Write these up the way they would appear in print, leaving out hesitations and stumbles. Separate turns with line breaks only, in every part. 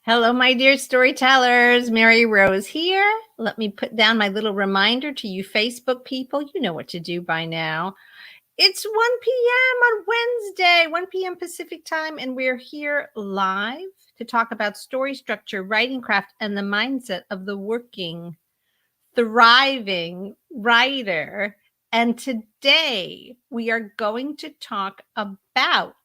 Hello, my dear storytellers. Mary Rose here. Let me put down my little reminder to you Facebook people. You know what to do by now. It's 1 p.m. on Wednesday, 1 p.m. Pacific time, and we're here live to talk about story structure, writing craft, and the mindset of the working, thriving writer. And today we are going to talk about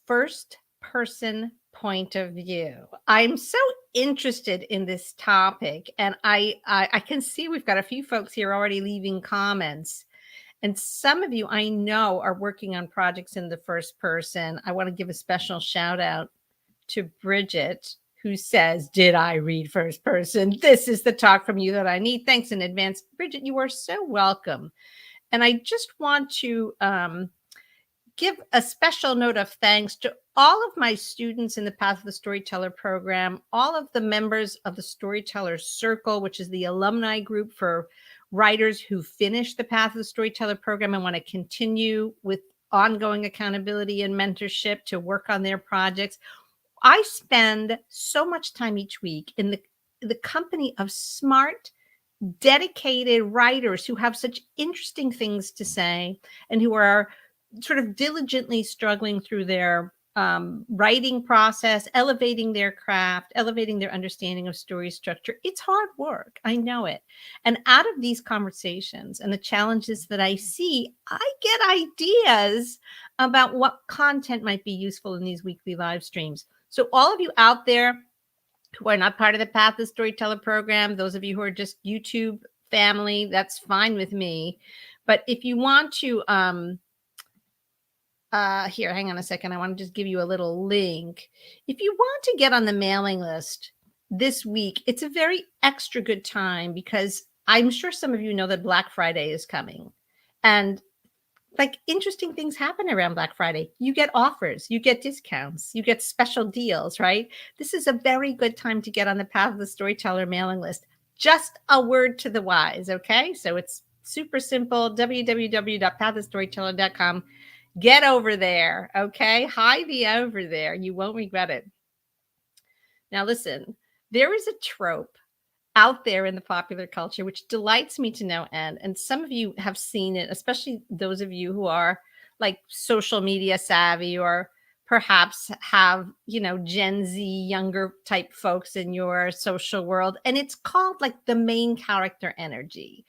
first person point of view. I'm so interested in this topic, and I can see we've got a few folks here already leaving comments. And some of you I know are working on projects in the first person. I want to give a special shout out to Bridget, who says, "Did I read first person? This is the talk from you that I need." Thanks in advance. Bridget, you are so welcome. And I just want to give a special note of thanks to all of my students in the Path of the Storyteller program, all of the members of the Storytellers Circle, which is the alumni group for writers who finish the Path of the Storyteller program and want to continue with ongoing accountability and mentorship to work on their projects. I spend so much time each week in the company of smart, dedicated writers who have such interesting things to say and who are sort of diligently struggling through their writing process, elevating their craft, elevating their understanding of story structure. It's hard work. I know it. And out of these conversations and the challenges that I see, I get ideas about what content might be useful in these weekly live streams. So all of you out there who are not part of the Path of the Storyteller program, those of you who are just YouTube family, that's fine with me. But if you want to, here, hang on a second. I want to just give you a little link. If you want to get on the mailing list this week, it's a very extra good time because I'm sure some of you know that Black Friday is coming. And like interesting things happen around Black Friday. You get offers, you get discounts, you get special deals, right? This is a very good time to get on the Path of the Storyteller mailing list. Just a word to the wise, okay? So it's super simple, www.pathofthestoryteller.com. Get over there, okay? Hy-vee over there. You won't regret it. Now, listen, there is a trope out there in the popular culture which delights me to no end. And some of you have seen it, especially those of you who are like social media savvy or perhaps have, Gen Z younger type folks in your social world. And it's called like the main character energy.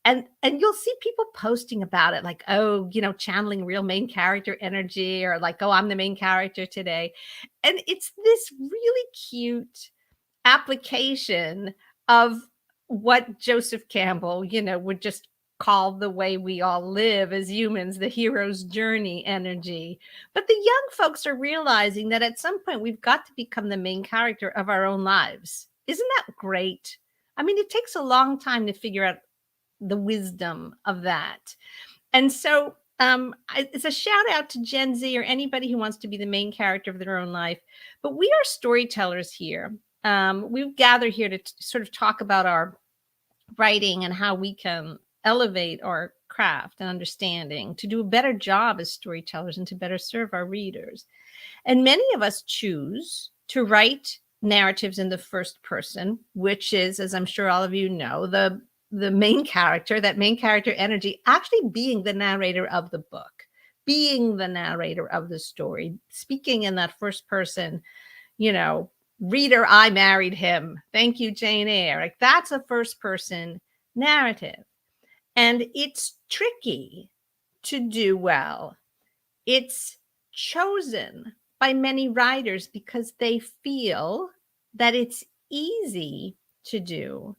And you'll see people posting about it like, oh, channeling real main character energy, or like, oh, I'm the main character today. And it's this really cute application of what Joseph Campbell, would just call the way we all live as humans, the hero's journey energy. But the young folks are realizing that at some point we've got to become the main character of our own lives. Isn't that great? I mean, it takes a long time to figure out the wisdom of that. And so it's a shout out to Gen Z or anybody who wants to be the main character of their own life. But we are storytellers here. We've gathered here to sort of talk about our writing and how we can elevate our craft and understanding to do a better job as storytellers and to better serve our readers. And many of us choose to write narratives in the first person, which is, as I'm sure all of you know, the main character, that main character energy, actually being the narrator of the book, being the narrator of the story, speaking in that first person, reader, I married him. Thank you, Jane Eyre. Like that's a first person narrative. And it's tricky to do well. It's chosen by many writers because they feel that it's easy to do.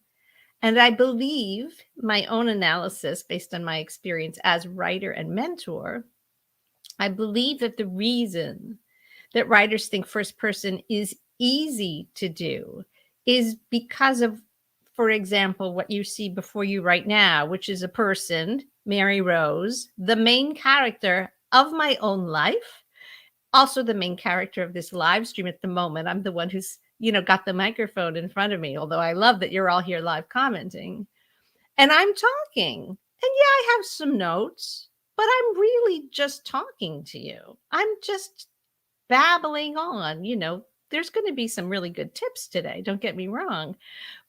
And I believe my own analysis, based on my experience as writer and mentor, I believe that the reason that writers think first person is easy to do is because of, for example, what you see before you right now, which is a person, Mary Rose, the main character of my own life, also the main character of this live stream at the moment. I'm the one who's got the microphone in front of me, although I love that you're all here live commenting. And I'm talking. And yeah, I have some notes, but I'm really just talking to you. I'm just babbling on, there's going to be some really good tips today. Don't get me wrong.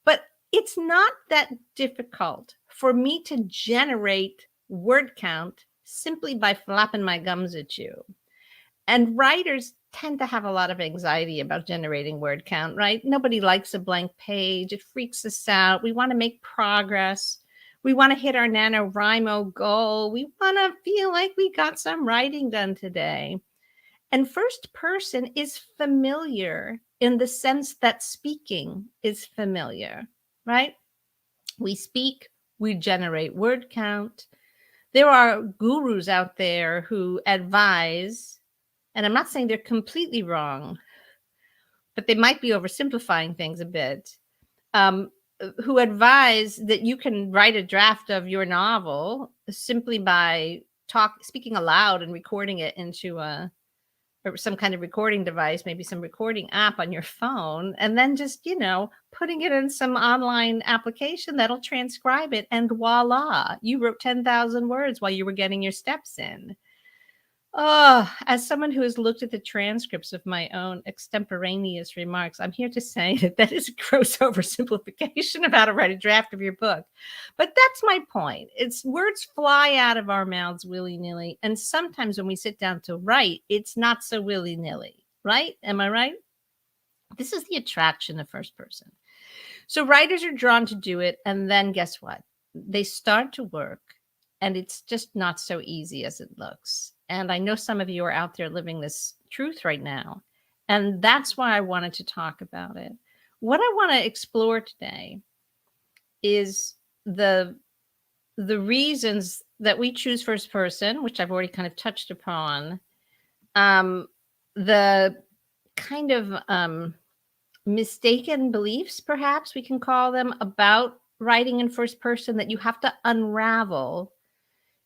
But it's not that difficult for me to generate word count simply by flapping my gums at you. And writers tend to have a lot of anxiety about generating word count, right? Nobody likes a blank page. It freaks us out. We want to make progress. We want to hit our NaNoWriMo goal. We want to feel like we got some writing done today. And first person is familiar in the sense that speaking is familiar, right? We speak, we generate word count. There are gurus out there who advise, and I'm not saying they're completely wrong, but they might be oversimplifying things a bit, who advise that you can write a draft of your novel simply by speaking aloud and recording it into or some kind of recording device, maybe some recording app on your phone, and then just, putting it in some online application that'll transcribe it, and voila, you wrote 10,000 words while you were getting your steps in. Oh, as someone who has looked at the transcripts of my own extemporaneous remarks, I'm here to say that is a gross oversimplification of how to write a draft of your book. But that's my point. It's words fly out of our mouths willy-nilly. And sometimes when we sit down to write, it's not so willy-nilly, right? Am I right? This is the attraction of first person. So writers are drawn to do it. And then guess what? They start to work. And it's just not so easy as it looks. And I know some of you are out there living this truth right now. And that's why I wanted to talk about it. What I want to explore today is the reasons that we choose first person, which I've already kind of touched upon. The kind of mistaken beliefs, perhaps we can call them, about writing in first person that you have to unravel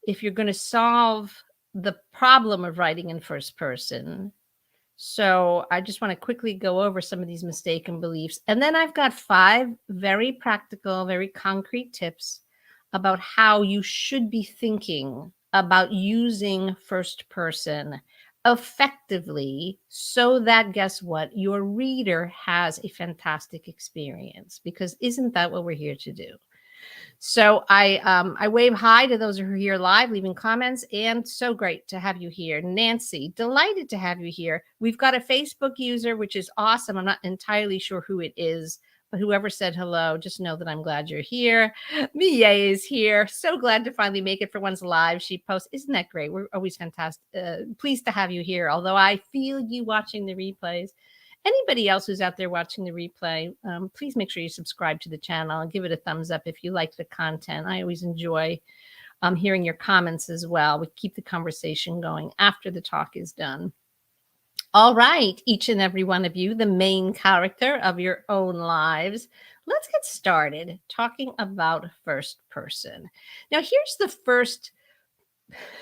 if you're going to solve the problem of writing in first person. So I just want to quickly go over some of these mistaken beliefs. And then I've got 5 very practical, very concrete tips about how you should be thinking about using first person effectively so that, guess what, your reader has a fantastic experience. Because isn't that what we're here to do? So I wave hi to those who are here live, leaving comments, and so great to have you here. Nancy, delighted to have you here. We've got a Facebook user, which is awesome. I'm not entirely sure who it is, but whoever said hello, just know that I'm glad you're here. Mia is here. So glad to finally make it for one's live. She posts. Isn't that great? We're always fantastic. Pleased to have you here, although I feel you watching the replays. Anybody else who's out there watching the replay, please make sure you subscribe to the channel and give it a thumbs up if you like the content. I always enjoy hearing your comments as well. We keep the conversation going after the talk is done. All right, each and every one of you, the main character of your own lives. Let's get started talking about first person. Now, here's the first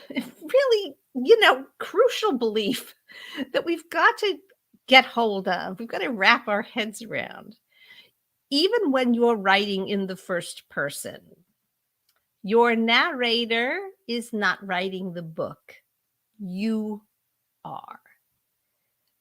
really, crucial belief that we've got to get hold of. We've got to wrap our heads around. Even when you're writing in the first person, your narrator is not writing the book. You are.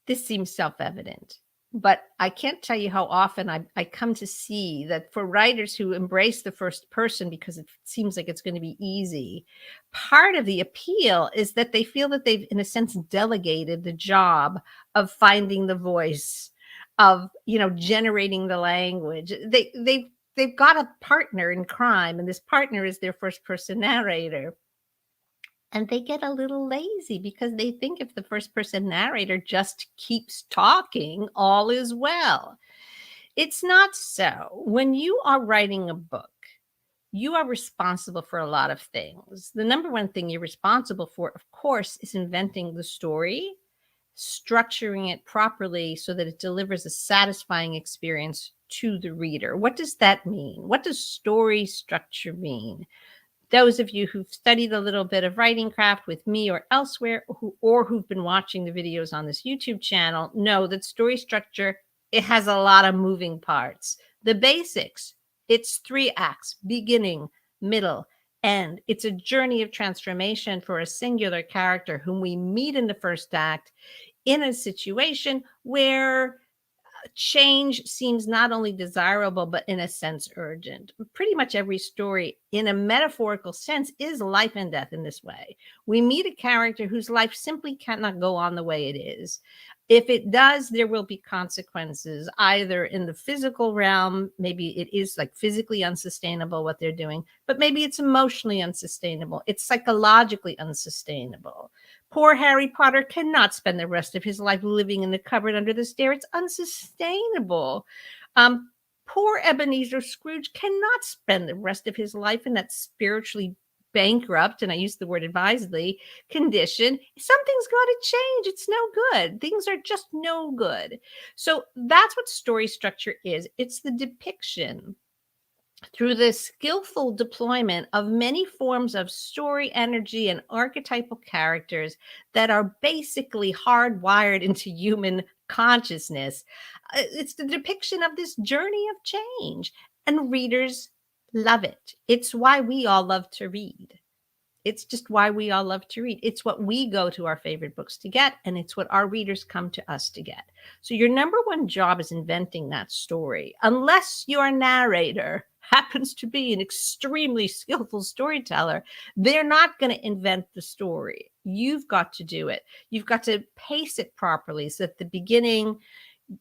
This seems self-evident, but I can't tell you how often I come to see that for writers who embrace the first person because it seems like it's going to be easy, part of the appeal is that they feel that they've, in a sense, delegated the job of finding the voice, of, generating the language. They've got a partner in crime, and this partner is their first person narrator. And they get a little lazy because they think if the first person narrator just keeps talking, all is well. It's not so. When you are writing a book, you are responsible for a lot of things. The number one thing you're responsible for, of course, is inventing the story, structuring it properly so that it delivers a satisfying experience to the reader. What does that mean? What does story structure mean? Those of you who've studied a little bit of writing craft with me or elsewhere, or who've been watching the videos on this YouTube channel, know that story structure, it has a lot of moving parts. The basics, it's 3 acts, beginning, middle, end. It's a journey of transformation for a singular character whom we meet in the first act in a situation where change seems not only desirable, but in a sense urgent. Pretty much every story, in a metaphorical sense, is life and death in this way. We meet a character whose life simply cannot go on the way it is. If it does, there will be consequences, either in the physical realm, maybe it is like physically unsustainable what they're doing, but maybe it's emotionally unsustainable. It's psychologically unsustainable. Poor Harry Potter cannot spend the rest of his life living in the cupboard under the stairs. It's unsustainable. Um, Poor Ebenezer Scrooge cannot spend the rest of his life in that spiritually bankrupt, and I use the word advisedly, condition. Something's got to change. It's no good. Things are just no good. So that's what story structure is. It's the depiction through the skillful deployment of many forms of story energy and archetypal characters that are basically hardwired into human consciousness. It's the depiction of this journey of change, and readers love it. It's why we all love to read. It's just why we all love to read. It's what we go to our favorite books to get, and it's what our readers come to us to get. So your number one job is inventing that story. Unless your narrator happens to be an extremely skillful storyteller, they're not going to invent the story. You've got to do it. You've got to pace it properly so that the beginning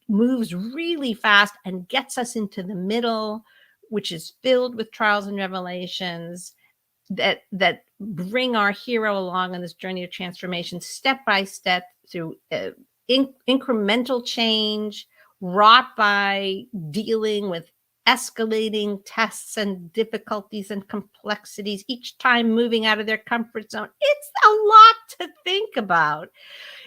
moves really fast and gets us into the middle, which is filled with trials and revelations that bring our hero along on this journey of transformation step by step through incremental change wrought by dealing with escalating tests and difficulties and complexities, each time moving out of their comfort zone. It's a lot to think about.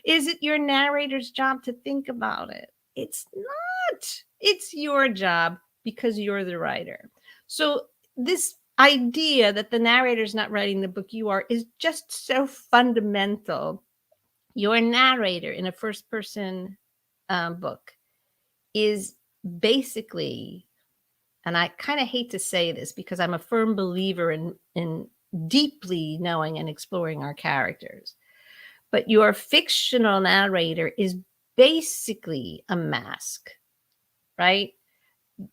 Is it your narrator's job to think about it? It's not. It's your job because you're the writer. So this idea that the narrator's not writing the book, you are, is just so fundamental. Your narrator in a first person book is basically, and I kind of hate to say this because I'm a firm believer in deeply knowing and exploring our characters, but your fictional narrator is basically a mask, right?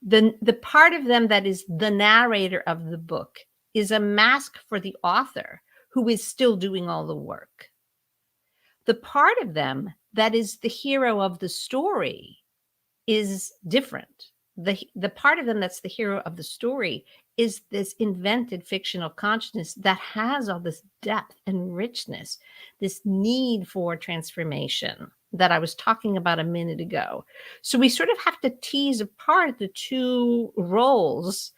The part of them that is the narrator of the book is a mask for the author who is still doing all the work. The part of them that is the hero of the story is different. The part of them that's the hero of the story is this invented fictional consciousness that has all this depth and richness, this need for transformation that I was talking about a minute ago. So we sort of have to tease apart the two roles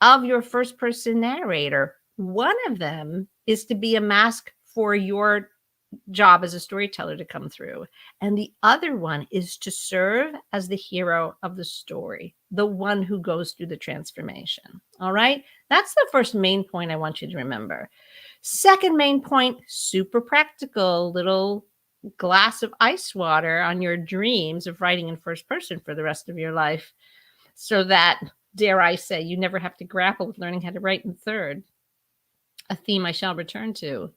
of your first person narrator. One of them is to be a mask for your job as a storyteller to come through. And the other one is to serve as the hero of the story, the one who goes through the transformation. All right. That's the first main point I want you to remember. Second main point, super practical, little glass of ice water on your dreams of writing in first person for the rest of your life, so that, dare I say, you never have to grapple with learning how to write in third, a theme I shall return to.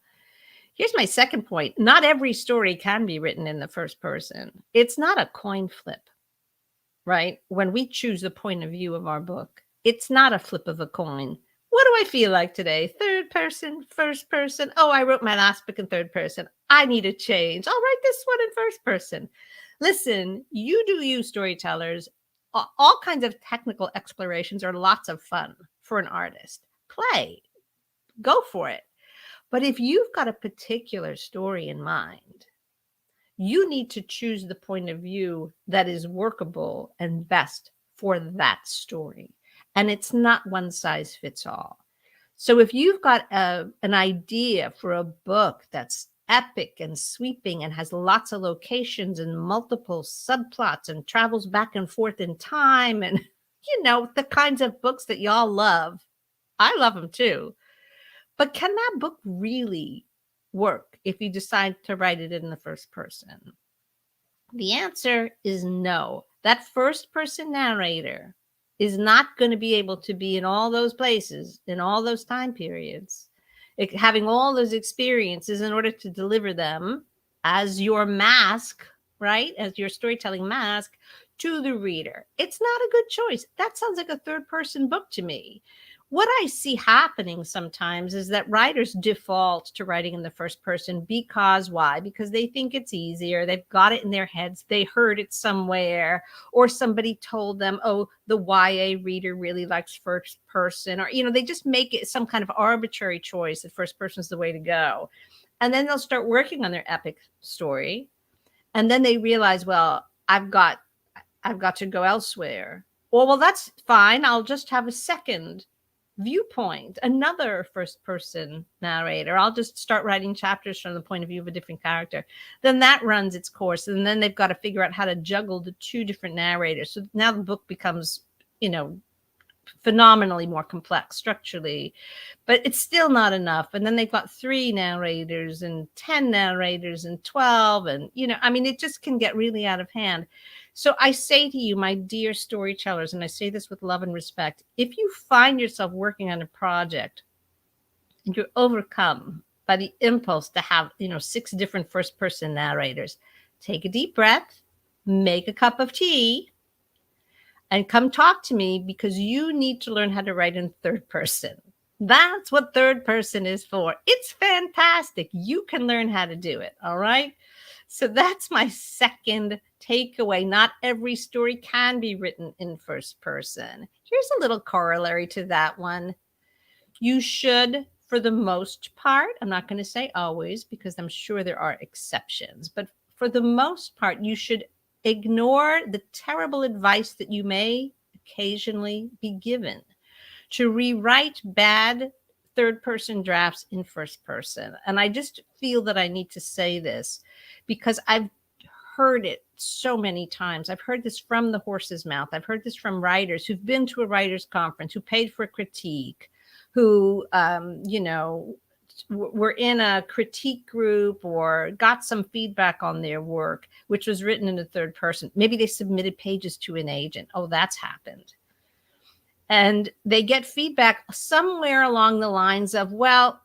Here's my second point. Not every story can be written in the first person. It's not a coin flip, right? When we choose the point of view of our book, it's not a flip of a coin. What do I feel like today? Third person, first person. Oh, I wrote my last book in third person. I need a change. I'll write this one in first person. Listen, you do you, storytellers. All kinds of technical explorations are lots of fun for an artist. Play, go for it. But if you've got a particular story in mind, you need to choose the point of view that is workable and best for that story. And it's not one size fits all. So if you've got an idea for a book that's epic and sweeping and has lots of locations and multiple subplots and travels back and forth in time and, the kinds of books that y'all love, I love them too. But can that book really work if you decide to write it in the first person? The answer is no. That first person narrator is not going to be able to be in all those places, in all those time periods, having all those experiences in order to deliver them as your mask, right? As your storytelling mask. to the reader. It's not a good choice. That sounds like a third person book to me. What I see happening sometimes is that writers default to writing in the first person because why? Because they think it's easier. They've got it in their heads. They heard it somewhere, or somebody told them, oh, the YA reader really likes first person, or, they just make it some kind of arbitrary choice that first person is the way to go. And then they'll start working on their epic story. And then they realize, well, I've got to go elsewhere. Well, that's fine. I'll just have a second viewpoint, another first person narrator. I'll just start writing chapters from the point of view of a different character. Then that runs its course. And then they've got to figure out how to juggle the two different narrators. So now the book becomes, phenomenally more complex structurally, but it's still not enough. And then they've got 3 narrators and 10 narrators and 12. And, it just can get really out of hand. So I say to you, my dear storytellers, and I say this with love and respect, if you find yourself working on a project and you're overcome by the impulse to have, 6 different first person narrators, take a deep breath, make a cup of tea, and come talk to me, because you need to learn how to write in third person. That's what third person is for. It's fantastic. You can learn how to do it. All right. So that's my second takeaway. Not every story can be written in first person. Here's a little corollary to that one. You should, for the most part, I'm not going to say always, because I'm sure there are exceptions, but for the most part, you should ignore the terrible advice that you may occasionally be given to rewrite bad third person drafts in first person. And I just feel that I need to say this because I've heard it so many times. I've heard this from the horse's mouth. I've heard this from writers who've been to a writer's conference, who paid for a critique, who, were in a critique group or got some feedback on their work, which was written in the third person. Maybe they submitted pages to an agent. Oh, that's happened. And they get feedback somewhere along the lines of, well,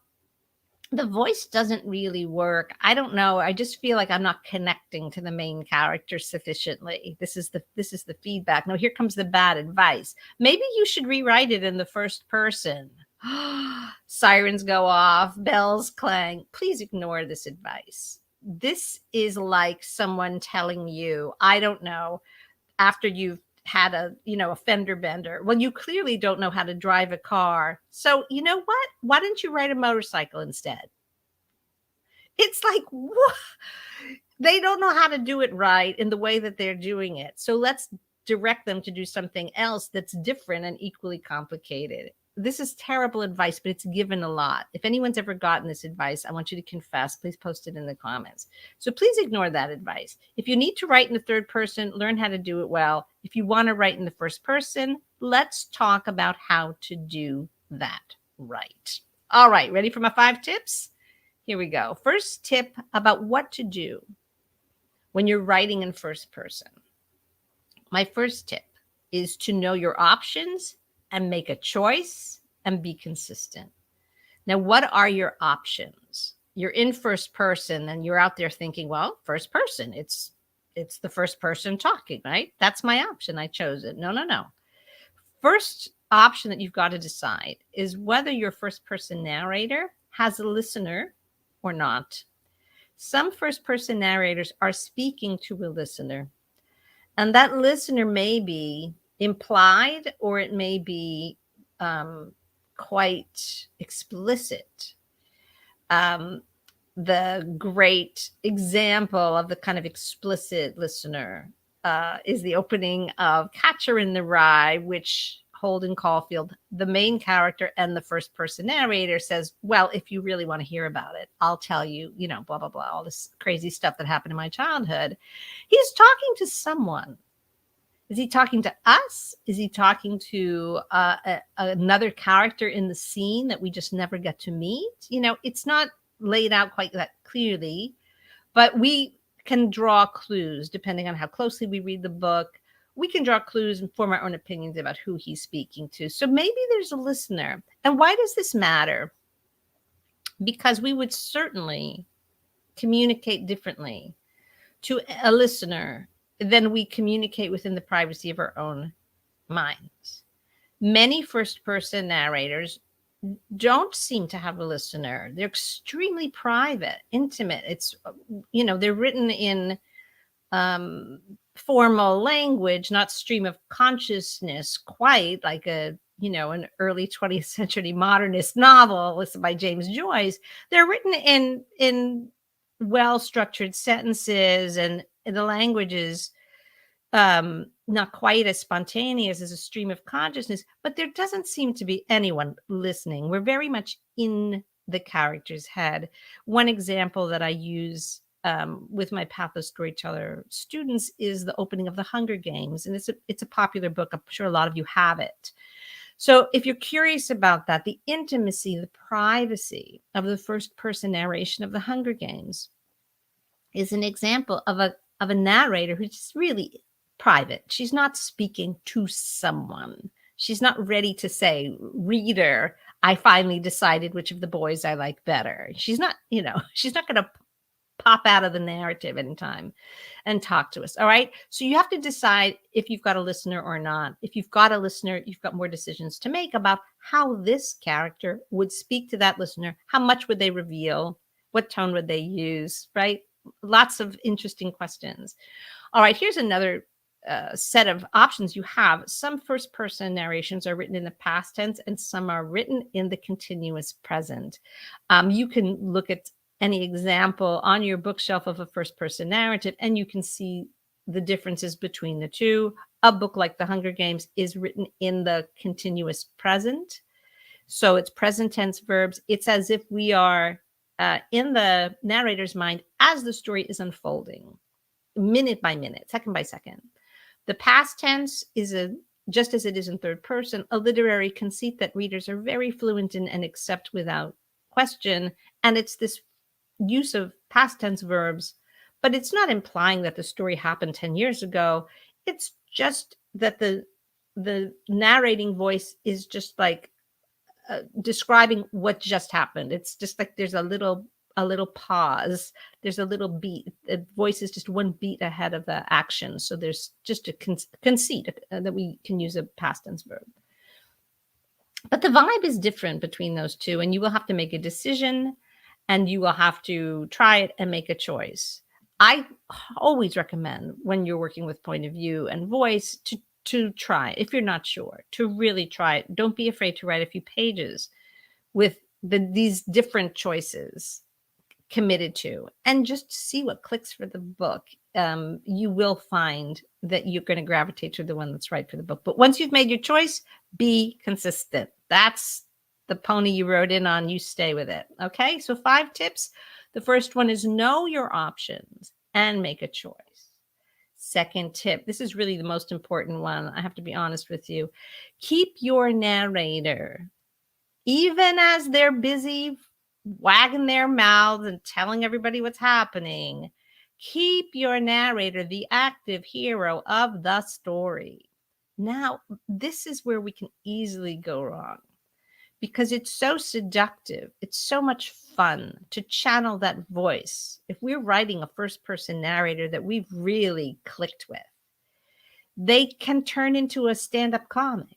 the voice doesn't really work. I don't know. I just feel like I'm not connecting to the main character sufficiently. This is the feedback. No, here comes the bad advice. Maybe you should rewrite it in the first person. Sirens go off, bells clang. Please ignore this advice. This is like someone telling you, I don't know, after you've had a fender bender. Well, you clearly don't know how to drive a car. So you know what? Why don't you ride a motorcycle instead? It's like, what? They don't know how to do it right in the way that they're doing it. So let's direct them to do something else that's different and equally complicated. This is terrible advice, but it's given a lot. If anyone's ever gotten this advice, I want you to confess. Please post it in the comments. So please ignore that advice. If you need to write in the third person, learn how to do it well. If you want to write in the first person, let's talk about how to do that right. All right, ready for my 5 tips? Here we go. First tip about what to do when you're writing in first person. My first tip is to know your options and make a choice and be consistent. Now, what are your options? You're in first person and you're out there thinking, well, first person, it's the first person talking, right? That's my option. I chose it. No. First option that you've got to decide is whether your first person narrator has a listener or not. Some first person narrators are speaking to a listener, and that listener may be implied or it may be quite explicit. The great example of the kind of explicit listener is the opening of Catcher in the Rye, which Holden Caulfield, the main character and the first person narrator, says, well, if you really want to hear about it, I'll tell you, blah, blah, blah, all this crazy stuff that happened in my childhood. He's talking to someone. Is he talking to us? Is he talking to another character in the scene that we just never get to meet? It's not laid out quite that clearly, but we can draw clues depending on how closely we read the book. We can draw clues and form our own opinions about who he's speaking to. So maybe there's a listener. And why does this matter? Because we would certainly communicate differently to a listener then we communicate within the privacy of our own minds. Many first-person narrators don't seem to have a listener. They're extremely private, intimate. It's, they're written in formal language, not stream of consciousness, quite like an early 20th century modernist novel listed by James Joyce. They're written in well-structured sentences, and the language is not quite as spontaneous as a stream of consciousness, but there doesn't seem to be anyone listening. We're very much in the character's head. One example that I use with my Path of Storyteller students is the opening of The Hunger Games, and it's a popular book. I'm sure a lot of you have it. So if you're curious about that, the intimacy, the privacy of the first person narration of The Hunger Games is an example of a narrator who's really private. She's not speaking to someone. She's not ready to say, reader, I finally decided which of the boys I like better. She's not, she's not going to pop out of the narrative anytime and talk to us. All right. So you have to decide if you've got a listener or not. If you've got a listener, you've got more decisions to make about how this character would speak to that listener. How much would they reveal? What tone would they use? Right. Lots of interesting questions. All right. Here's another set of options you have. Some first person narrations are written in the past tense and some are written in the continuous present. You can look at any example on your bookshelf of a first person narrative and you can see the differences between the two. A book like The Hunger Games is written in the continuous present. So it's present tense verbs. It's as if we are in the narrator's mind as the story is unfolding, minute by minute, second by second. The past tense is just as it is in third person, a literary conceit that readers are very fluent in and accept without question. And it's this use of past tense verbs, but it's not implying that the story happened 10 years ago. It's just that the narrating voice is just like describing what just happened. It's just like there's a little pause. There's a little beat. The voice is just one beat ahead of the action. So there's just a conceit that we can use a past tense verb. But the vibe is different between those two, and you will have to make a decision and you will have to try it and make a choice. I always recommend when you're working with point of view and voice to try it. If you're not sure, to really try it. Don't be afraid to write a few pages with these different choices committed to, and just see what clicks for the book. You will find that you're going to gravitate to the one that's right for the book. But once you've made your choice, be consistent. That's the pony you rode in on. You stay with it. Okay. So 5 tips. The first one is know your options and make a choice. Second tip. This is really the most important one. I have to be honest with you. Keep your narrator, even as they're busy wagging their mouths and telling everybody what's happening, keep your narrator the active hero of the story. Now, this is where we can easily go wrong because it's so seductive. It's so much fun to channel that voice. If we're writing a first-person narrator that we've really clicked with, they can turn into a stand-up comic.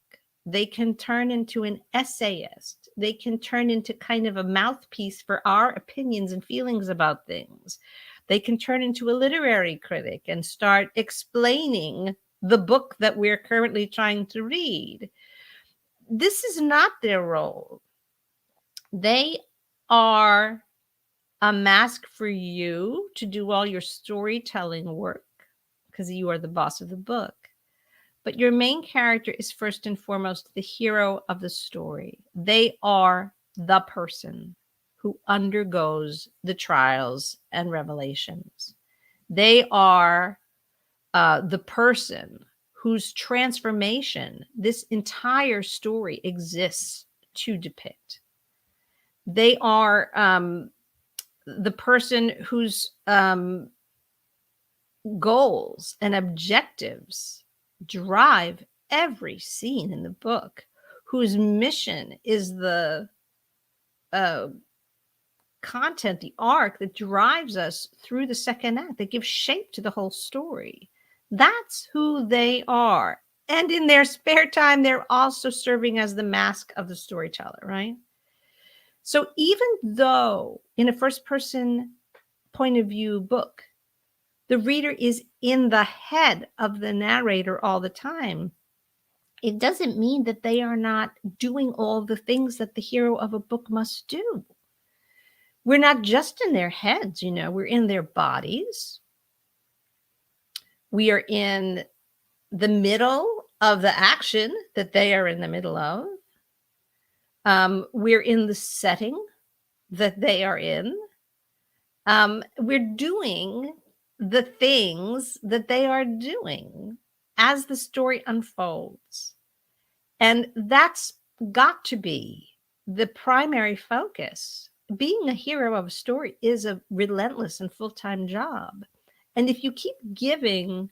They can turn into an essayist. They can turn into kind of a mouthpiece for our opinions and feelings about things. They can turn into a literary critic and start explaining the book that we're currently trying to read. This is not their role. They are a mask for you to do all your storytelling work because you are the boss of the book. But your main character is first and foremost the hero of the story. They are the person who undergoes the trials and revelations. They are the person whose transformation this entire story exists to depict. They are the person whose goals and objectives drive every scene in the book, whose mission is the content, the arc that drives us through the second act, that gives shape to the whole story. That's who they are. And in their spare time, they're also serving as the mask of the storyteller, right? So even though in a first person point of view book, the reader is in the head of the narrator all the time, it doesn't mean that they are not doing all the things that the hero of a book must do. We're not just in their heads, we're in their bodies. We are in the middle of the action that they are in the middle of. We're in the setting that they are in. We're doing the things that they are doing as the story unfolds. And that's got to be the primary focus. Being a hero of a story is a relentless and full-time job. And if you keep giving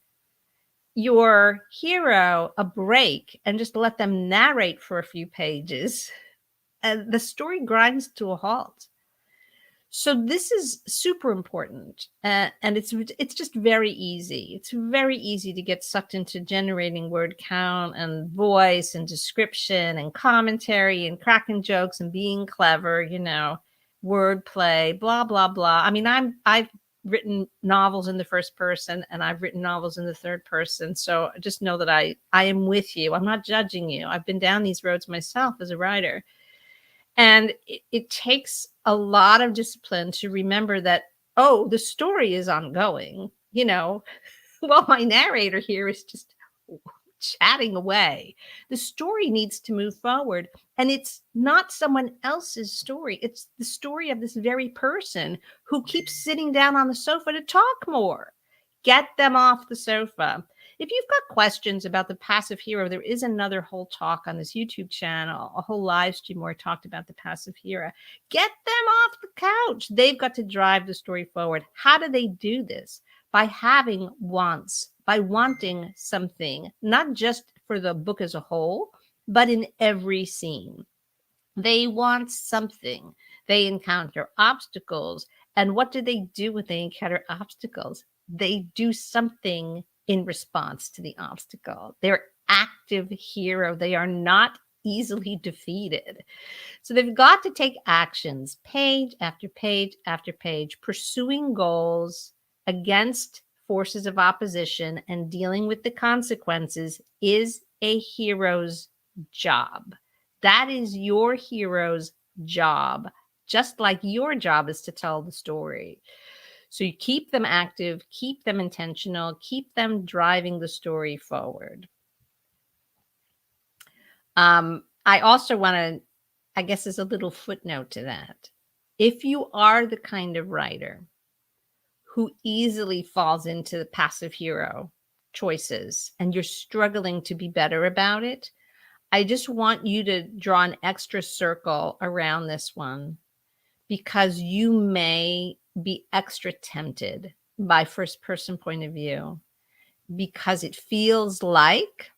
your hero a break and just let them narrate for a few pages, the story grinds to a halt. So this is super important, and it's just very easy. It's very easy to get sucked into generating word count and voice and description and commentary and cracking jokes and being clever, wordplay, blah blah blah. I mean, I've written novels in the first person and I've written novels in the third person, so just know that I am with you. I'm not judging you. I've been down these roads myself as a writer. And it takes a lot of discipline to remember that, oh, the story is ongoing, while my narrator here is just chatting away. The story needs to move forward. And it's not someone else's story. It's the story of this very person who keeps sitting down on the sofa to talk more. Get them off the sofa. If you've got questions about the passive hero, there is another whole talk on this YouTube channel, a whole live stream where I talked about the passive hero. Get them off the couch. They've got to drive the story forward. How do they do this? By having wants, by wanting something, not just for the book as a whole, but in every scene. They want something. They encounter obstacles. And what do they do when they encounter obstacles? They do something in response to the obstacle. They're active hero. They are not easily defeated. So they've got to take actions, page after page after page, pursuing goals against forces of opposition and dealing with the consequences is a hero's job. That is your hero's job, just like your job is to tell the story. So you keep them active, keep them intentional, keep them driving the story forward. I also want to, I guess, as a little footnote to that, if you are the kind of writer who easily falls into the passive hero choices and you're struggling to be better about it, I just want you to draw an extra circle around this one, because you may be extra tempted by first person point of view, because it feels like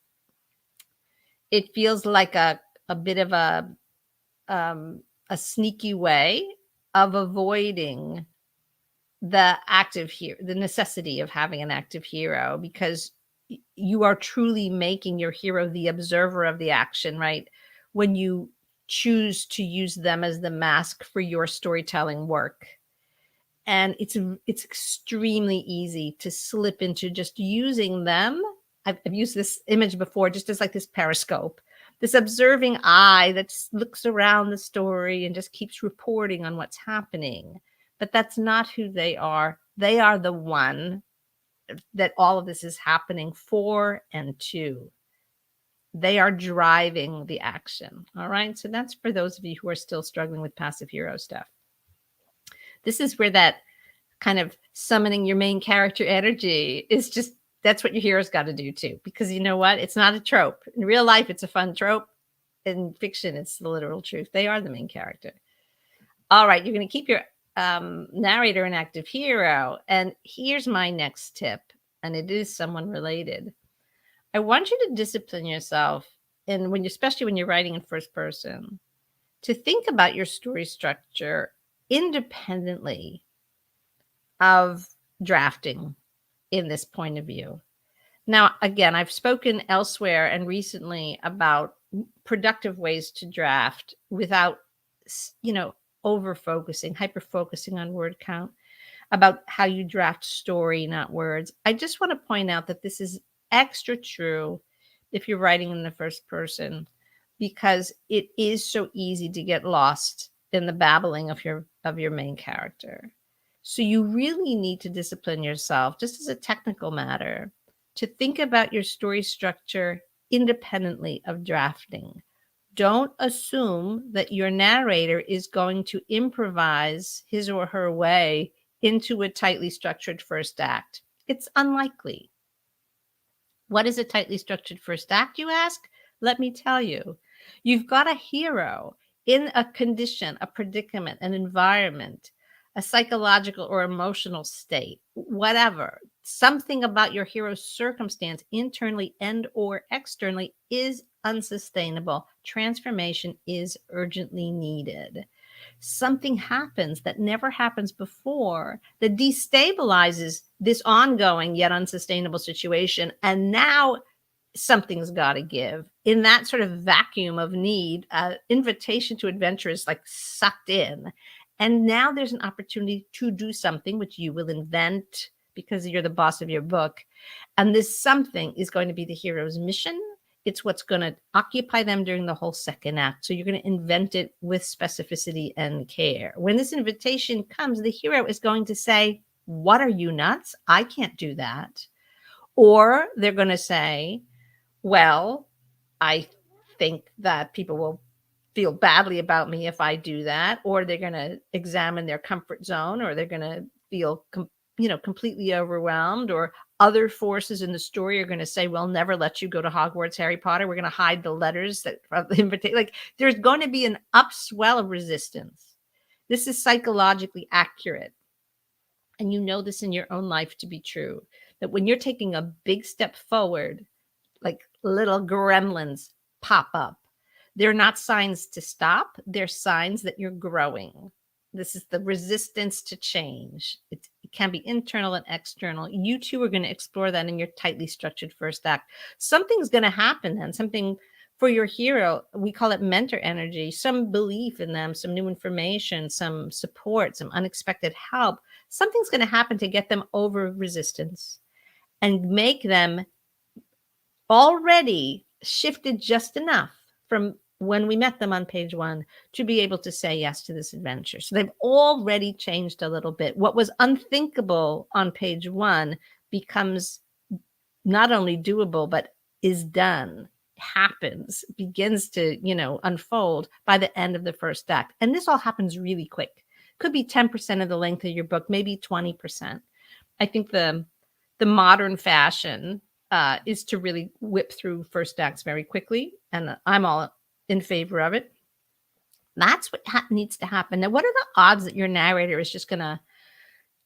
a bit of a sneaky way of avoiding the active hero, the necessity of having an active hero, because you are truly making your hero the observer of the action, right? When you choose to use them as the mask for your storytelling work. And it's extremely easy to slip into just using them. I've used this image before, just as like this periscope, this observing eye that looks around the story and just keeps reporting on what's happening. But that's not who they are. They are the one that all of this is happening for and to. They are driving the action. All right. So that's for those of you who are still struggling with passive hero stuff. This is where that kind of summoning your main character energy is just, that's what your hero's got to do too. Because you know what? It's not a trope. In real life, it's a fun trope. In fiction, it's the literal truth. They are the main character. All right. You're going to keep your narrator an active hero. And here's my next tip. And it is someone related. I want you to discipline yourself, and especially when you're writing in first person, to think about your story structure independently of drafting in this point of view. Now, again, I've spoken elsewhere and recently about productive ways to draft without, over focusing, hyper focusing on word count, about how you draft story, not words. I just want to point out that this is extra true if you're writing in the first person, because it is so easy to get lost in the babbling of your main character. So you really need to discipline yourself, just as a technical matter, to think about your story structure independently of drafting. Don't assume that your narrator is going to improvise his or her way into a tightly structured first act. It's unlikely. What is a tightly structured first act, you ask? Let me tell you. You've got a hero in a condition, a predicament, an environment, a psychological or emotional state, whatever. Something about your hero's circumstance, internally and or externally, is unsustainable. Transformation is urgently needed. Something happens that never happens before that destabilizes this ongoing yet unsustainable situation. And now something's got to give. In that sort of vacuum of need, invitation to adventure is like sucked in. And now there's an opportunity to do something which you will invent because you're the boss of your book. And this something is going to be the hero's mission. It's what's going to occupy them during the whole second act. So you're going to invent it with specificity and care. When this invitation comes, the hero is going to say, "What, are you nuts? I can't do that." Or they're going to say, "Well, I think that people will feel badly about me if I do that." Or they're going to examine their comfort zone, or they're going to feel completely overwhelmed, or other forces in the story are going to say, "We'll never let you go to Hogwarts, Harry Potter. We're going to hide the letters that the invitation." Like, there's going to be an upswell of resistance. This is psychologically accurate. And you know this in your own life to be true, that when you're taking a big step forward, like little gremlins pop up. They're not signs to stop. They're signs that you're growing. This is the resistance to change. It can be internal and external. You two are going to explore that in your tightly structured first act. Something's going to happen then, something for your hero. We call it mentor energy, some belief in them, some new information, some support, some unexpected help. Something's going to happen to get them over resistance and make them already shifted just enough from when we met them on page 1 to be able to say yes to this adventure. So they've already changed a little bit. What was unthinkable on page 1 becomes not only doable, but is done, happens, begins to, unfold by the end of the first act. And this all happens really quick. Could be 10% of the length of your book, maybe 20%. I think the modern fashion is to really whip through first acts very quickly. And I'm all in favor of it. That's what needs to happen. Now, what are the odds that your narrator is just going to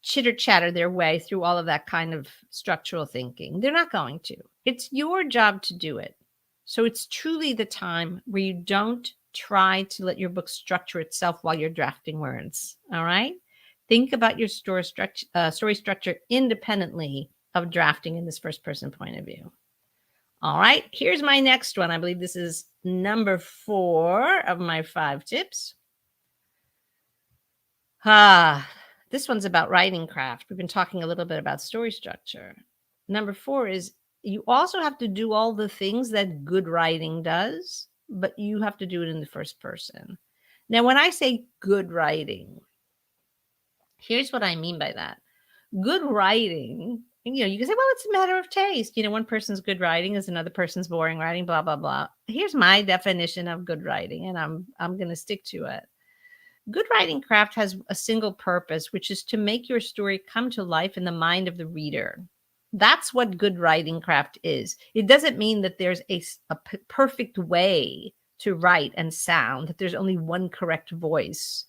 chitter chatter their way through all of that kind of structural thinking? They're not going to. It's your job to do it. So it's truly the time where you don't try to let your book structure itself while you're drafting words. All right. Think about your story structure independently of drafting in this first person point of view. All right, here's my next one. I believe this is number 4 of my 5 tips. This one's about writing craft. We've been talking a little bit about story structure. Number 4 is you also have to do all the things that good writing does, but you have to do it in the first person. Now, when I say good writing, here's what I mean by that. Good writing, you can say, well, it's a matter of taste. One person's good writing is another person's boring writing, blah, blah, blah. Here's my definition of good writing, and I'm going to stick to it. Good writing craft has a single purpose, which is to make your story come to life in the mind of the reader. That's what good writing craft is. It doesn't mean that there's a perfect way to write and sound, that there's only one correct voice.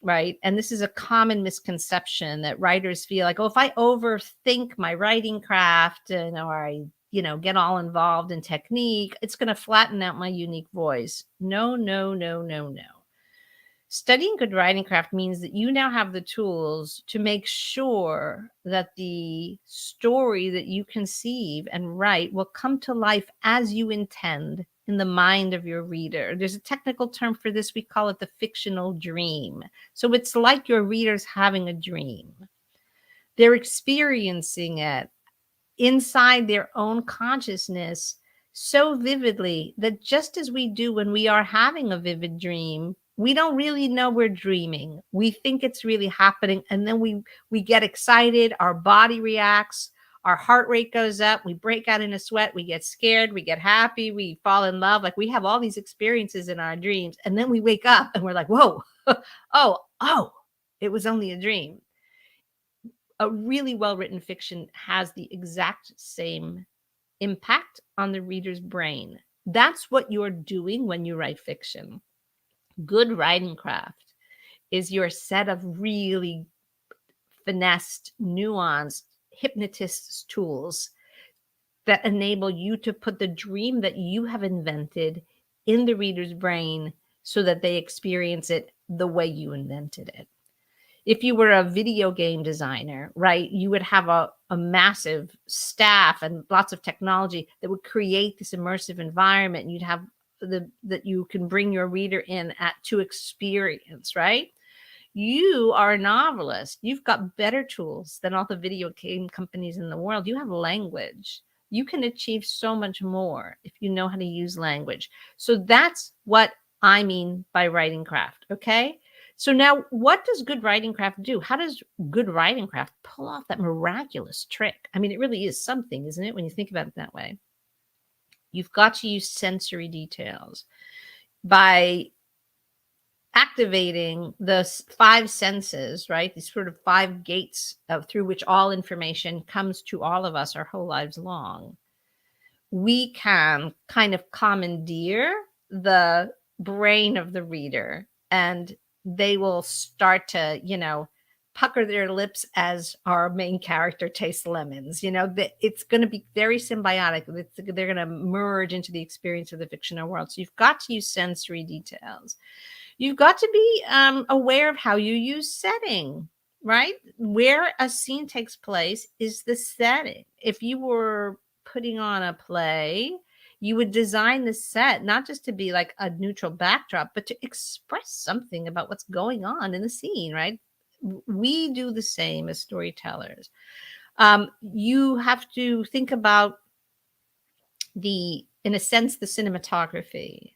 Right. And this is a common misconception that writers feel like, oh, if I overthink my writing craft or I, get all involved in technique, it's going to flatten out my unique voice. No, no, no, no, no. Studying good writing craft means that you now have the tools to make sure that the story that you conceive and write will come to life as you intend in the mind of your reader. There's a technical term for this. We call it the fictional dream. So it's like your reader's having a dream. They're experiencing it inside their own consciousness so vividly that just as we do when we are having a vivid dream, we don't really know we're dreaming. We think it's really happening, and then we get excited, our body reacts, our heart rate goes up, we break out in a sweat, we get scared, we get happy, we fall in love. Like, we have all these experiences in our dreams, and then we wake up and we're like, whoa, oh, it was only a dream. A really well-written fiction has the exact same impact on the reader's brain. That's what you're doing when you write fiction. Good writing craft is your set of really finessed, nuanced hypnotist tools that enable you to put the dream that you have invented in the reader's brain so that they experience it the way you invented it. If you were a video game designer, right, you would have a massive staff and lots of technology that would create this immersive environment. And you'd have that you can bring your reader in to experience, right? You are a novelist. You've got better tools than all the video game companies in the world. You have language. You can achieve so much more if you know how to use language. So that's what I mean by writing craft, okay? So now, what does good writing craft do? How does good writing craft pull off that miraculous trick? I mean, it really is something, isn't it, when you think about it that way? You've got to use sensory details by activating the 5 senses, right? These sort of 5 gates through which all information comes to all of us our whole lives long. We can kind of commandeer the brain of the reader, and they will start to, pucker their lips as our main character tastes lemons. It's going to be very symbiotic. They're going to merge into the experience of the fictional world. So you've got to use sensory details. You've got to be aware of how you use setting, right? Where a scene takes place is the setting. If you were putting on a play, you would design the set not just to be like a neutral backdrop, but to express something about what's going on in the scene, right? We do the same as storytellers. You have to think about in a sense, the cinematography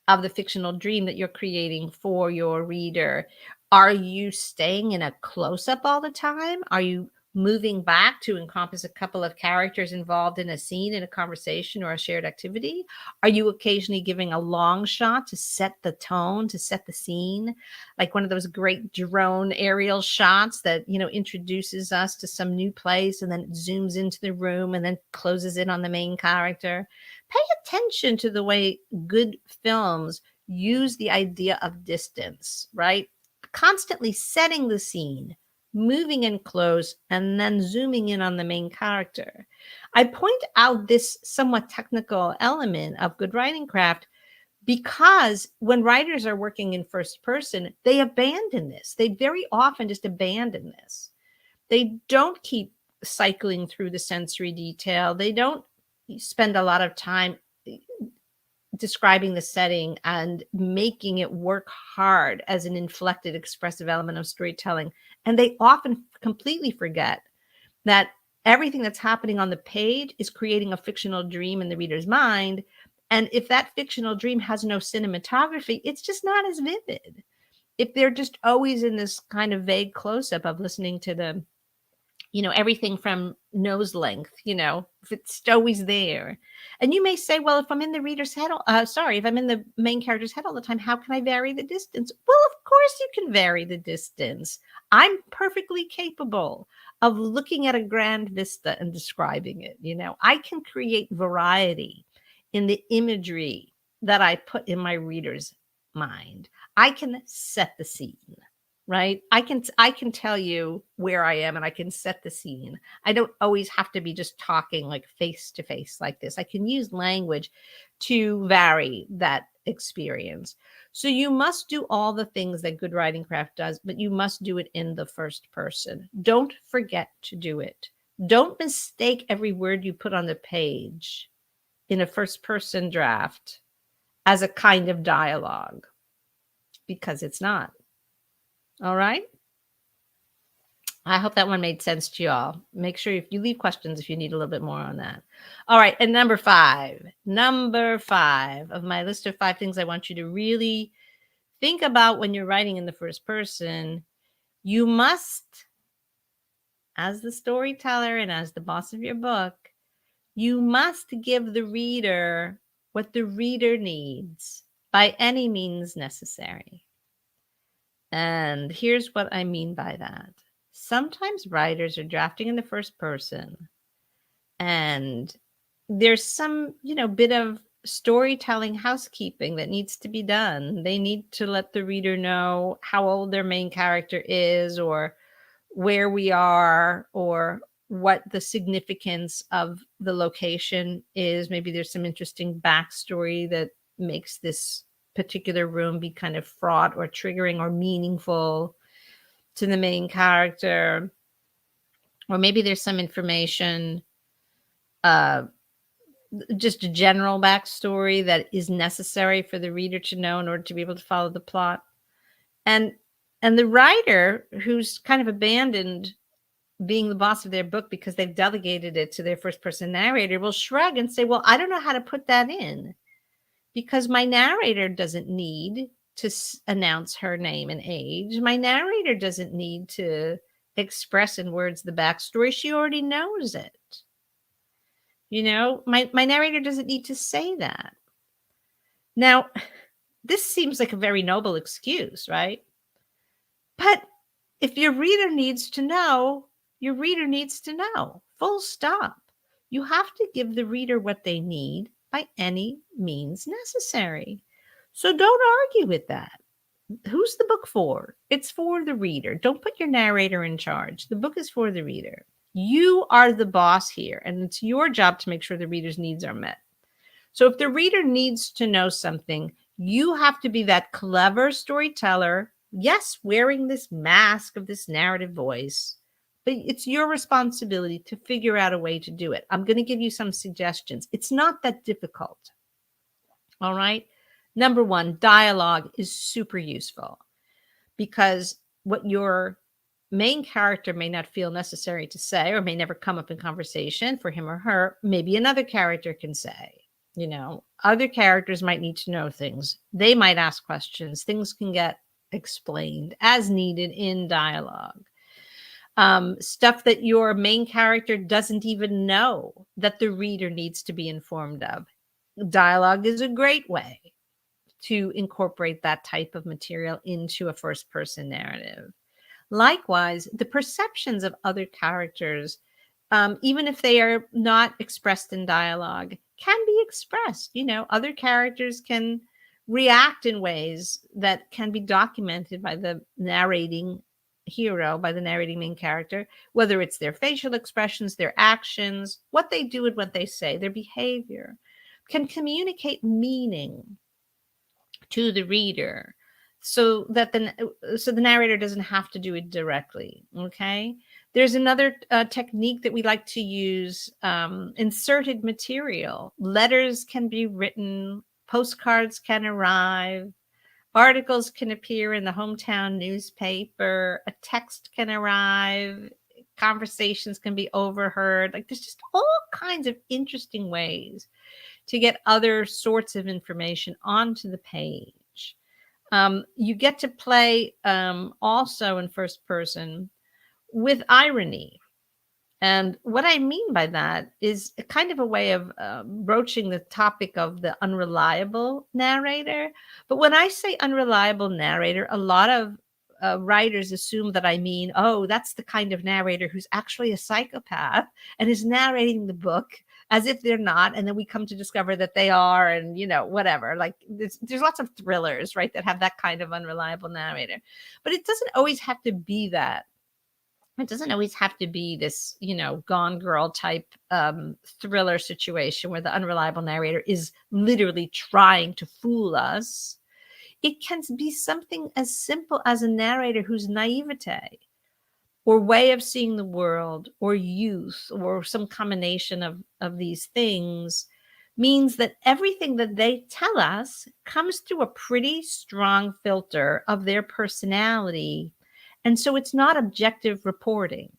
of the fictional dream that you're creating for your reader. Are you staying in a close-up all the time? Are you moving back to encompass a couple of characters involved in a scene, in a conversation, or a shared activity? Are you occasionally giving a long shot to set the tone, to set the scene? Like one of those great drone aerial shots that, introduces us to some new place and then it zooms into the room and then closes in on the main character. Pay attention to the way good films use the idea of distance, right? Constantly setting the scene, moving in close, and then zooming in on the main character. I point out this somewhat technical element of good writing craft because when writers are working in first person, they abandon this. They very often just abandon this. They don't keep cycling through the sensory detail. They don't spend a lot of time describing the setting and making it work hard as an inflected, expressive element of storytelling. And they often completely forget that everything that's happening on the page is creating a fictional dream in the reader's mind. And if that fictional dream has no cinematography, it's just not as vivid. If they're just always in this kind of vague close-up of listening to the, everything from nose length, if it's always there. And you may say, well, if I'm in the reader's head, if I'm in the main character's head all the time, how can I vary the distance? Well, of course you can vary the distance. I'm perfectly capable of looking at a grand vista and describing it. I can create variety in the imagery that I put in my reader's mind. I can set the scene. Right? I can tell you where I am and I can set the scene. I don't always have to be just talking like face to face like this. I can use language to vary that experience. So you must do all the things that good writing craft does, but you must do it in the first person. Don't forget to do it. Don't mistake every word you put on the page in a first person draft as a kind of dialogue, because it's not. All right. I hope that one made sense to you all. Make sure if you leave questions if you need a little bit more on that. All right. And number five of my list of 5 things I want you to really think about when you're writing in the first person. You must, as the storyteller and as the boss of your book, you must give the reader what the reader needs by any means necessary. And here's what I mean by that. Sometimes writers are drafting in the first person and there's some, bit of storytelling housekeeping that needs to be done. They need to let the reader know how old their main character is, or where we are, or what the significance of the location is. Maybe there's some interesting backstory that makes this particular room be kind of fraught or triggering or meaningful to the main character. Or maybe there's some information, just a general backstory that is necessary for the reader to know in order to be able to follow the plot. And the writer who's kind of abandoned being the boss of their book because they've delegated it to their first person narrator will shrug and say, well, I don't know how to put that in because my narrator doesn't need to announce her name and age. My narrator doesn't need to express in words the backstory. She already knows it. My narrator doesn't need to say that. Now, this seems like a very noble excuse, right? But if your reader needs to know, your reader needs to know. Full stop. You have to give the reader what they need by any means necessary. So don't argue with that. Who's the book for? It's for the reader. Don't put your narrator in charge. The book is for the reader. You are the boss here, and it's your job to make sure the reader's needs are met. So if the reader needs to know something, you have to be that clever storyteller, yes, wearing this mask of this narrative voice, but it's your responsibility to figure out a way to do it. I'm going to give you some suggestions. It's not that difficult. All right. Number 1, dialogue is super useful because what your main character may not feel necessary to say or may never come up in conversation for him or her, maybe another character can say. Other characters might need to know things. They might ask questions. Things can get explained as needed in dialogue. Stuff that your main character doesn't even know that the reader needs to be informed of. Dialogue is a great way to incorporate that type of material into a first person narrative. Likewise, the perceptions of other characters, even if they are not expressed in dialogue, can be expressed. Other characters can react in ways that can be documented by the narrating hero, by the narrating main character, whether it's their facial expressions, their actions, what they do and what they say, their behavior can communicate meaning to the reader so that the narrator doesn't have to do it directly. Okay. There's another technique that we like to use, inserted material. Letters can be written, postcards can arrive, articles can appear in the hometown newspaper, a text can arrive, conversations can be overheard. Like there's just all kinds of interesting ways to get other sorts of information onto the page. You get to play also in first person with irony. And what I mean by that is a kind of a way of broaching the topic of the unreliable narrator. But when I say unreliable narrator, a lot of writers assume that I mean, oh, that's the kind of narrator who's actually a psychopath and is narrating the book as if they're not. And then we come to discover that they are, and, whatever. Like there's lots of thrillers, right, that have that kind of unreliable narrator. But it doesn't always have to be that. It doesn't always have to be this, Gone Girl type thriller situation where the unreliable narrator is literally trying to fool us. It can be something as simple as a narrator whose naivete or way of seeing the world or youth or some combination of these things means that everything that they tell us comes through a pretty strong filter of their personality. And so it's not objective reporting,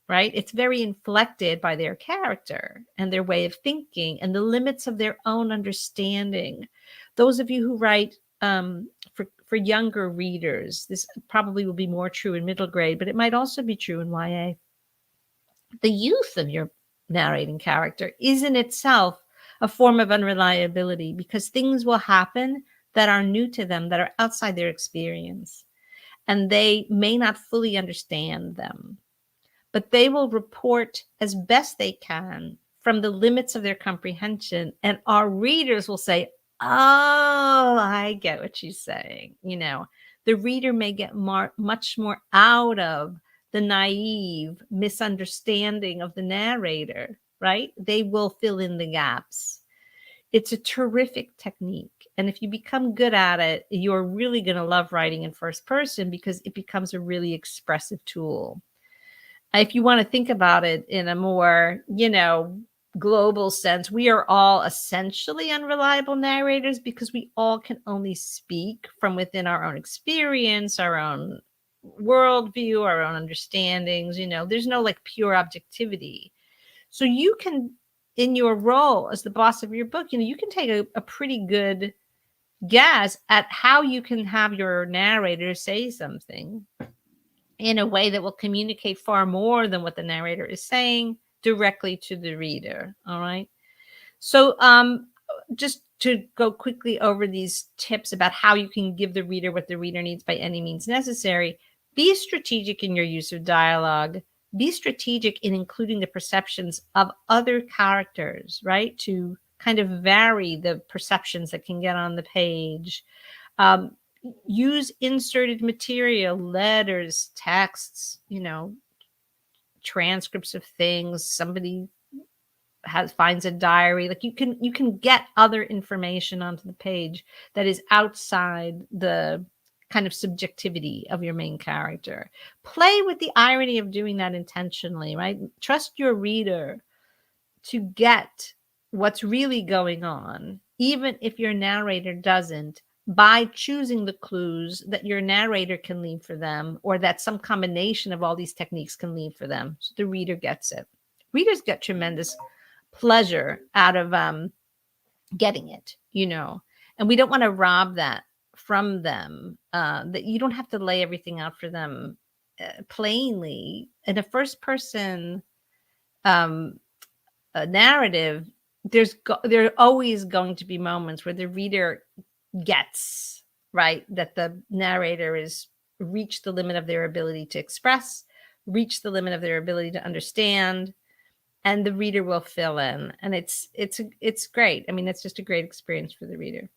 right? It's very inflected by their character and their way of thinking and the limits of their own understanding. Those of you who write for younger readers, this probably will be more true in middle grade, but it might also be true in YA. The youth of your narrating character is in itself a form of unreliability because things will happen that are new to them, that are outside their experience, and they may not fully understand them, but they will report as best they can from the limits of their comprehension. And our readers will say, oh, I get what she's saying. You know, the reader may get much more out of the naive misunderstanding of the narrator, right? They will fill in the gaps. It's a terrific technique. And if you become good at it, you're really going to love writing in first person because it becomes a really expressive tool. If you want to think about it in a more, global sense, we are all essentially unreliable narrators because we all can only speak from within our own experience, our own worldview, our own understandings. There's no like pure objectivity. So you can, in your role as the boss of your book, you can take a pretty good guess at how you can have your narrator say something in a way that will communicate far more than what the narrator is saying directly to the reader. All right. So just to go quickly over these tips about how you can give the reader what the reader needs by any means necessary. Be strategic in your use of dialogue. Be strategic in including the perceptions of other characters, right? To kind of vary the perceptions that can get on the page. Use inserted material, letters, texts, transcripts of things. Somebody finds a diary. Like you can get other information onto the page that is outside the kind of subjectivity of your main character. Play with the irony of doing that intentionally, right? Trust your reader to get what's really going on, even if your narrator doesn't, by choosing the clues that your narrator can leave for them, or that some combination of all these techniques can leave for them. So the reader gets it. Readers get tremendous pleasure out of getting it, and we don't want to rob that from them, that you don't have to lay everything out for them plainly. In a first person narrative, there are always going to be moments where the reader gets right that the narrator is reached the limit of their ability to express, reached the limit of their ability to understand, and the reader will fill in. And it's great. I mean, it's just a great experience for the reader.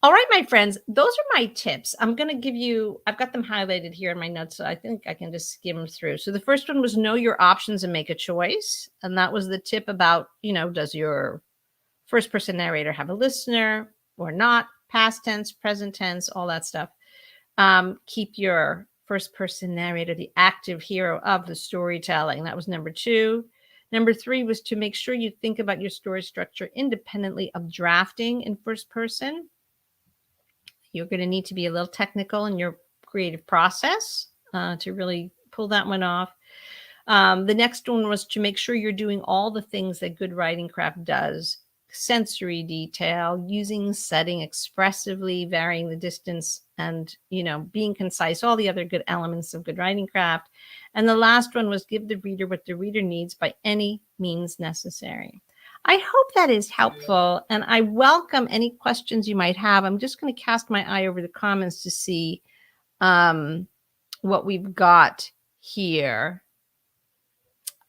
All right, my friends, those are my tips. I'm going to give you, I've got them highlighted here in my notes, so I think I can just skim through. So the first one was know your options and make a choice. And that was the tip about, does your first person narrator have a listener or not? Past tense, present tense, all that stuff. Keep your first person narrator the active hero of the storytelling. That was number 2. Number 3 was to make sure you think about your story structure independently of drafting in first person. You're going to need to be a little technical in your creative process to really pull that one off. The next one was to make sure you're doing all the things that good writing craft does. Sensory detail, using setting expressively, varying the distance, and, being concise, all the other good elements of good writing craft. And the last one was give the reader what the reader needs by any means necessary. I hope that is helpful, and I welcome any questions you might have. I'm just going to cast my eye over the comments to see what we've got here.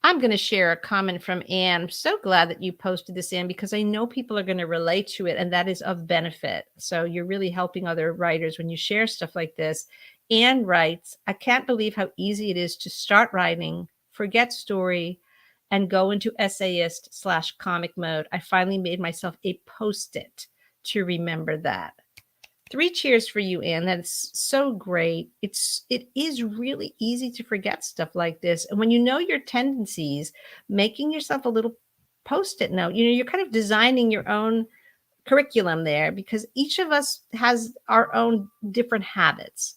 I'm going to share a comment from Anne. I'm so glad that you posted this, Anne, because I know people are going to relate to it, and that is of benefit. So you're really helping other writers when you share stuff like this. Anne writes, I can't believe how easy it is to start writing, forget story, and go into essayist/comic mode. I finally made myself a Post-it to remember that. 3 cheers for you, Anne. That's so great. It is really easy to forget stuff like this. And when you know your tendencies, making yourself a little post-it note, you're kind of designing your own curriculum there, because each of us has our own different habits.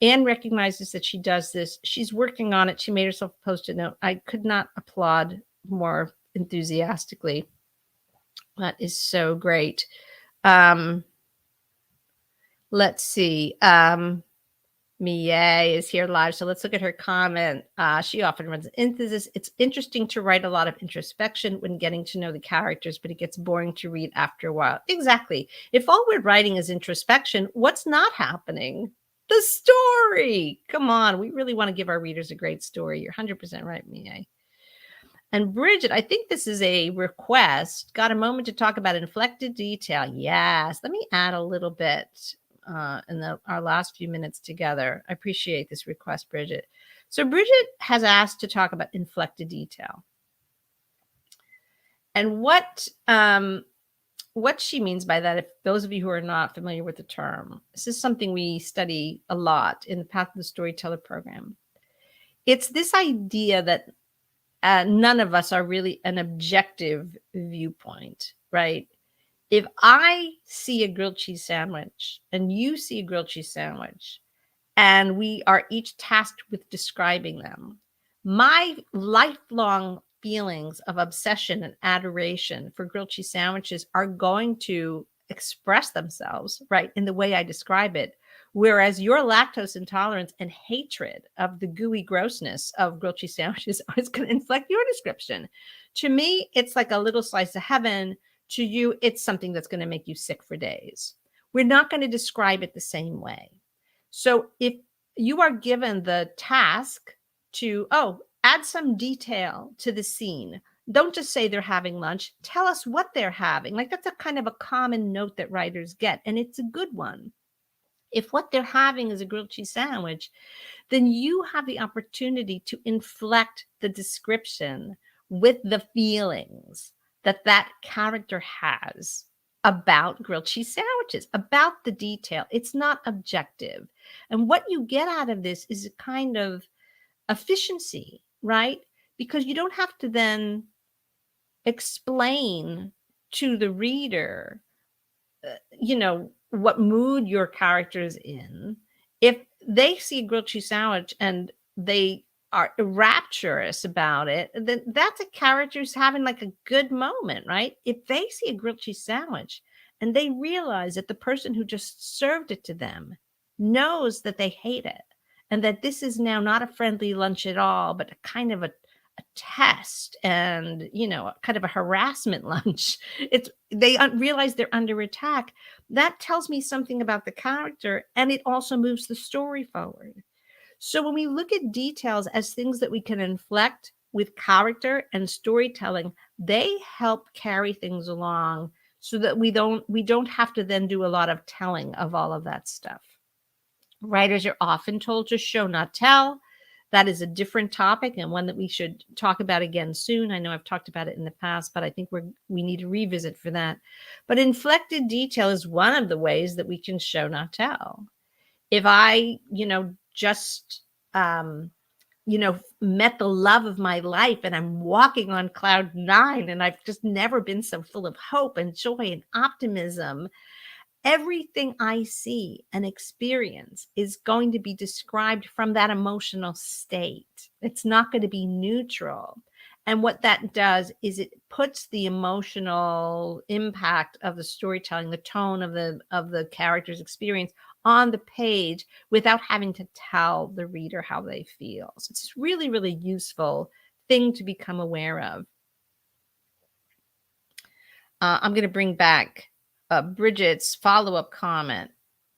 Anne recognizes that she does this. She's working on it. She made herself a post-it note. I could not applaud more enthusiastically. That is so great. Let's see. Mie is here live, so let's look at her comment. She often runs into this. It's interesting to write a lot of introspection when getting to know the characters, but it gets boring to read after a while. Exactly. If all we're writing is introspection, what's not happening? The story. Come on. We really want to give our readers a great story. You're 100% right, Mie. And Bridget, I think this is a request. Got a moment to talk about inflected detail? Yes. Let me add a little bit in our last few minutes together. I appreciate this request, Bridget. So Bridget has asked to talk about inflected detail. And what she means by that, if those of you who are not familiar with the term, this is something we study a lot in the Path of the Storyteller program. It's this idea that none of us are really an objective viewpoint, right? If I see a grilled cheese sandwich and you see a grilled cheese sandwich, and we are each tasked with describing them, my lifelong feelings of obsession and adoration for grilled cheese sandwiches are going to express themselves, right, in the way I describe it. Whereas your lactose intolerance and hatred of the gooey grossness of grilled cheese sandwiches is going to inflect your description. To me, it's like a little slice of heaven. To you, it's something that's going to make you sick for days. We're not going to describe it the same way. So if you are given the task to, add some detail to the scene, don't just say they're having lunch. Tell us what they're having. Like, that's a kind of a common note that writers get, and it's a good one. If what they're having is a grilled cheese sandwich, then you have the opportunity to inflect the description with the feelings that character has about grilled cheese sandwiches, about the detail. It's not objective. And what you get out of this is a kind of efficiency, right? Because you don't have to then explain to the reader, what mood your character is in. If they see a grilled cheese sandwich and they are rapturous about it, then that's a character who's having like a good moment, right? If they see a grilled cheese sandwich and they realize that the person who just served it to them knows that they hate it, and that this is now not a friendly lunch at all, but a kind of a test, and kind of a harassment lunch. They realize they're under attack. That tells me something about the character, and it also moves the story forward. So when we look at details as things that we can inflect with character and storytelling, they help carry things along, so that we don't have to then do a lot of telling of all of that stuff. Writers are often told to show, not tell. That is a different topic, and one that we should talk about again soon. I know I've talked about it in the past, but I think we need to revisit for that. But inflected detail is one of the ways that we can show, not tell. If I, just, met the love of my life and I'm walking on cloud 9, and I've just never been so full of hope and joy and optimism, everything I see and experience is going to be described from that emotional state. It's not going to be neutral. And what that does is it puts the emotional impact of the storytelling, the tone of the character's experience on the page, without having to tell the reader how they feel. So it's a really, really useful thing to become aware of. I'm going to bring back Bridget's follow-up comment.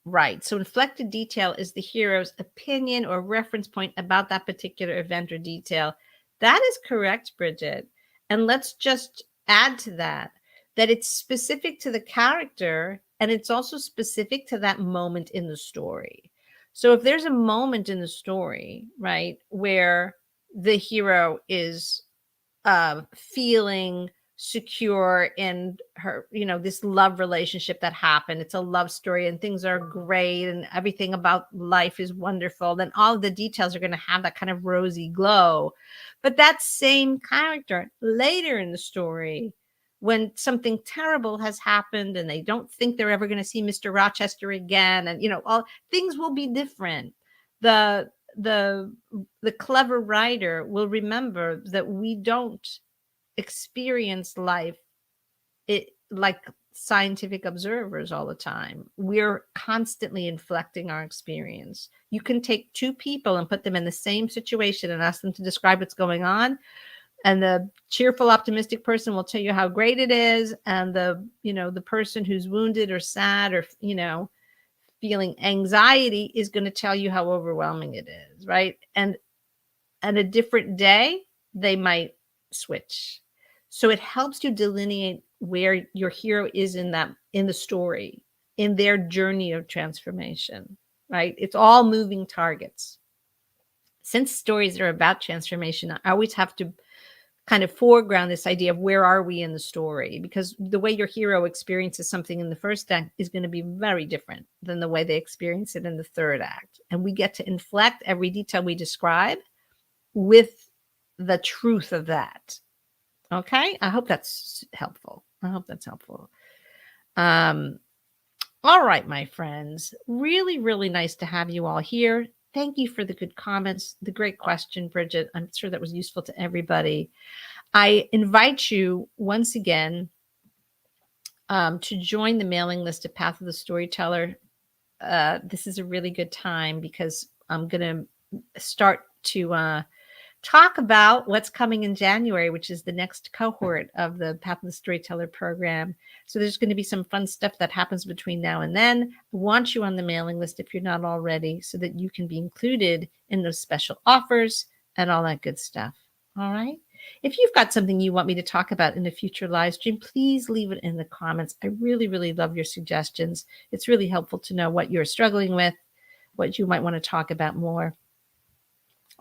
Right. So inflected detail is the hero's opinion or reference point about that particular event or detail. That is correct, Bridget. And let's just add to that it's specific to the character, and it's also specific to that moment in the story. So if there's a moment in the story, right, where the hero is feeling secure in her, this love relationship that happened. It's a love story and things are great and everything about life is wonderful. Then all of the details are going to have that kind of rosy glow. But that same character later in the story, when something terrible has happened and they don't think they're ever going to see Mr. Rochester again, and all things will be different. The the clever writer will remember that we don't experience life like scientific observers all the time. We're constantly inflecting our experience. You can take two people and put them in the same situation and ask them to describe what's going on, and the cheerful, optimistic person will tell you how great it is, and the person who's wounded or sad or feeling anxiety is going to tell you how overwhelming it is, right? And a different day they might switch. So it helps you delineate where your hero is in the story, in their journey of transformation, right? It's all moving targets. Since stories are about transformation, I always have to kind of foreground this idea of where are we in the story, because the way your hero experiences something in the first act is going to be very different than the way they experience it in the third act. And we get to inflect every detail we describe with the truth of that. Okay, I hope that's helpful. All right, my friends, really, really nice to have you all here. Thank you for the good comments, the great question, Bridget. I'm sure that was useful to everybody. I invite you once again to join the mailing list at Path of the Storyteller. This is a really good time because I'm going to start to talk about what's coming in January, which is the next cohort of the Path of the Storyteller program. So there's going to be some fun stuff that happens between now and then. I want you on the mailing list if you're not already, so that you can be included in those special offers and all that good stuff. All right. If you've got something you want me to talk about in a future live stream, please leave it in the comments. I really, really love your suggestions. It's really helpful to know what you're struggling with, what you might want to talk about more.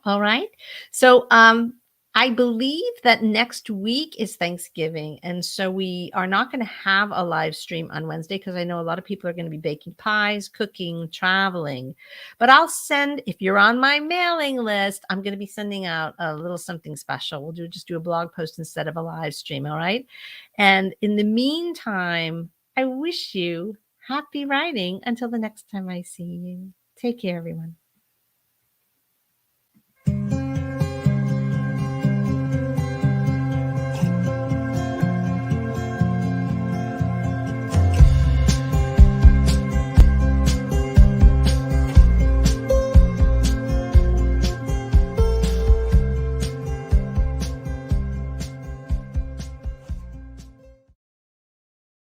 All right. So I believe that next week is Thanksgiving. And so we are not going to have a live stream on Wednesday because I know a lot of people are going to be baking pies, cooking, traveling. But I'll send, if you're on my mailing list, I'm going to be sending out a little something special. We'll just do a blog post instead of a live stream. All right. And in the meantime, I wish you happy writing until the next time I see you. Take care, everyone.